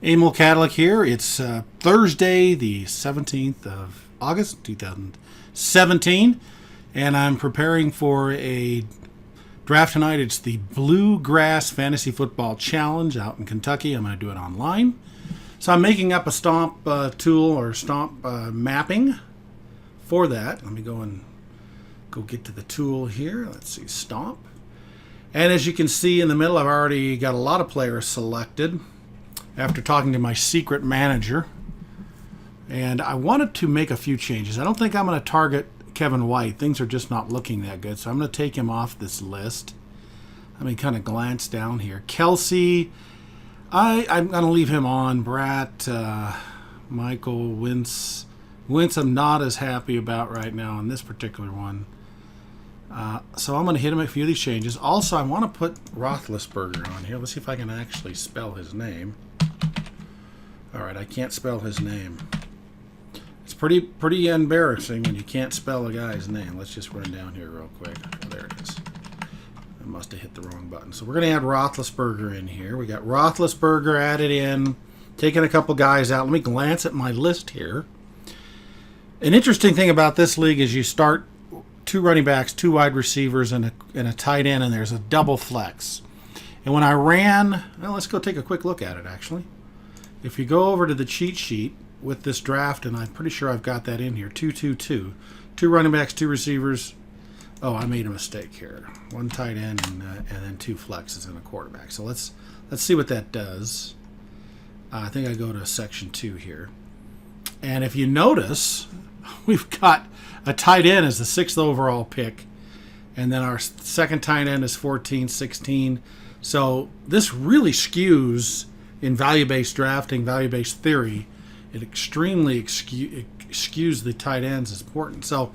Emil Cadillac here. It's Thursday, the 17th of August, 2017, and I'm preparing for a draft tonight. It's the Bluegrass Fantasy Football Challenge out in Kentucky. I'm going to do it online. So I'm making up a STOMP tool or STOMP mapping for that. Let me go get to the tool here. Let's see, STOMP. And as you can see in the middle, I've already got a lot of players selected after talking to my secret manager. And I wanted to make a few changes. I don't think I'm going to target Kevin White. Things are just not looking that good. So I'm going to take him off this list. Let me kind of glance down here. Kelsey, I'm going to leave him on. Bratt, Michael, Wentz I'm not as happy about right now on this particular one. So I'm going to hit him a few of these changes. Also, I want to put Roethlisberger on here. Let's see if I can actually spell his name. All right, I can't spell his name. It's pretty embarrassing when you can't spell a guy's name. Let's just run down here real quick. Oh, there it is. I must have hit the wrong button. So we're going to add Roethlisberger in here. We got Roethlisberger added in. Taking a couple guys out. Let me glance at my list here. An interesting thing about this league is you start 2 running backs, 2 wide receivers, and a tight end, and there's a double flex. And when I ran, well, let's go take a quick look at it, actually. If you go over to the cheat sheet with this draft, and I'm pretty sure I've got that in here, 2-2-2. 2 running backs, 2 receivers. Oh, I made a mistake here. 1 tight end and then 2 flexes and a quarterback. So let's see what that does. I think I go to section 2 here. And if you notice, we've got a tight end as the 6th overall pick. And then our second tight end is 14, 16. So this really skews in value-based drafting, value-based theory. It extremely skews the tight ends as important. So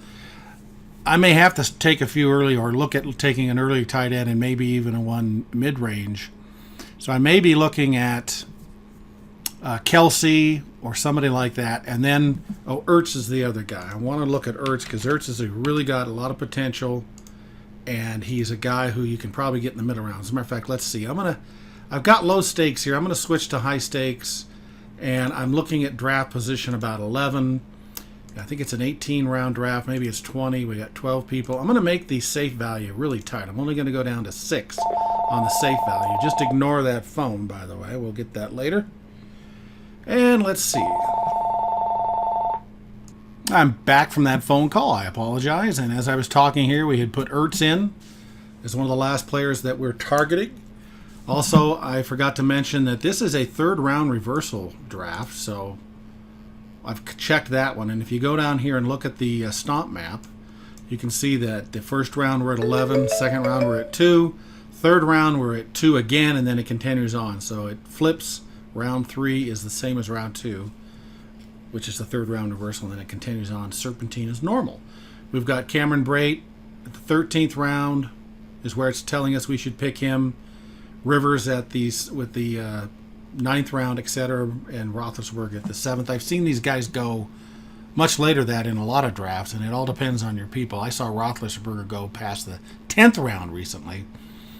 I may have to take a few early or look at taking an early tight end and maybe even a one mid-range. So I may be looking at Kelsey or somebody like that. And then, Ertz is the other guy. I want to look at Ertz because Ertz has really got a lot of potential. And he's a guy who you can probably get in the middle rounds. As a matter of fact, let's see. I've got low stakes here. I'm going to switch to high stakes. And I'm looking at draft position about 11. I think it's an 18-round draft. Maybe it's 20. We got 12 people. I'm going to make the safe value really tight. I'm only going to go down to 6 on the safe value. Just ignore that phone, by the way. We'll get that later. And let's see. I'm back from that phone call. I apologize. And as I was talking here, we had put Ertz in as one of the last players that we're targeting. Also, I forgot to mention that this is a 3rd-round reversal draft, so I've checked that one. And if you go down here and look at the STOMP map, you can see that the 1st round we're at 11, 2nd round we're at 2, 3rd round we're at 2 again, and then it continues on. So it flips. Round 3 is the same as round 2, which is the 3rd round reversal, and then it continues on. Serpentine is normal. We've got Cameron Brate at the 13th round is where it's telling us we should pick him. Rivers at with the 9th round, etc., and Roethlisberger at the 7th. I've seen these guys go much later that in a lot of drafts, and it all depends on your people. I saw Roethlisberger go past the 10th round recently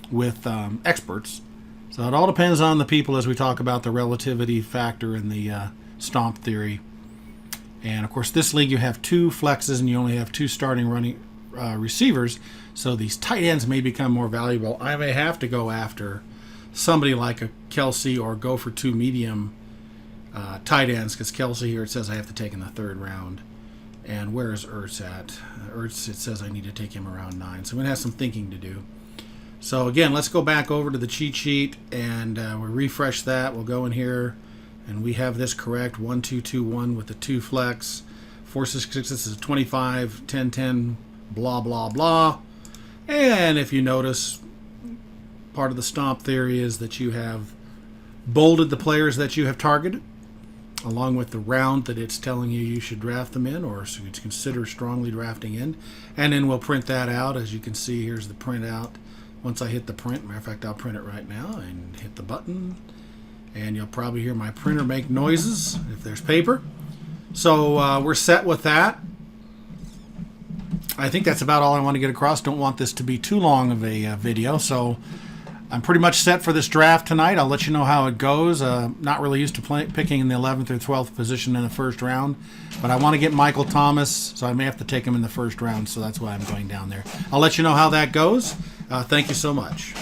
with experts. So it all depends on the people as we talk about the relativity factor in the STOMP theory. And, of course, this league you have 2 flexes and you only have 2 starting running receivers. So these tight ends may become more valuable. I may have to go after somebody like a Kelsey or go for 2 medium tight ends because Kelsey here, it says I have to take in the 3rd round. And where is Ertz at? Ertz, it says I need to take him around 9. So I'm going to have some thinking to do. So again, let's go back over to the cheat sheet and we'll refresh that. We'll go in here and we have this correct. 1-2-2-1 with the 2 flex. 4-6-6, this is 25, 10-10, blah, blah, blah. And if you notice, part of the STOMP theory is that you have bolded the players that you have targeted, along with the round that it's telling you should draft them in or so you'd consider strongly drafting in. And then we'll print that out. As you can see, here's the printout. Once I hit the print, matter of fact, I'll print it right now and hit the button. And you'll probably hear my printer make noises if there's paper. So we're set with that. I think that's about all I want to get across. Don't want this to be too long of a video. So I'm pretty much set for this draft tonight. I'll let you know how it goes. Not really used to picking in the 11th or 12th position in the first round, but I want to get Michael Thomas, so I may have to take him in the first round, so that's why I'm going down there. I'll let you know how that goes. Thank you so much.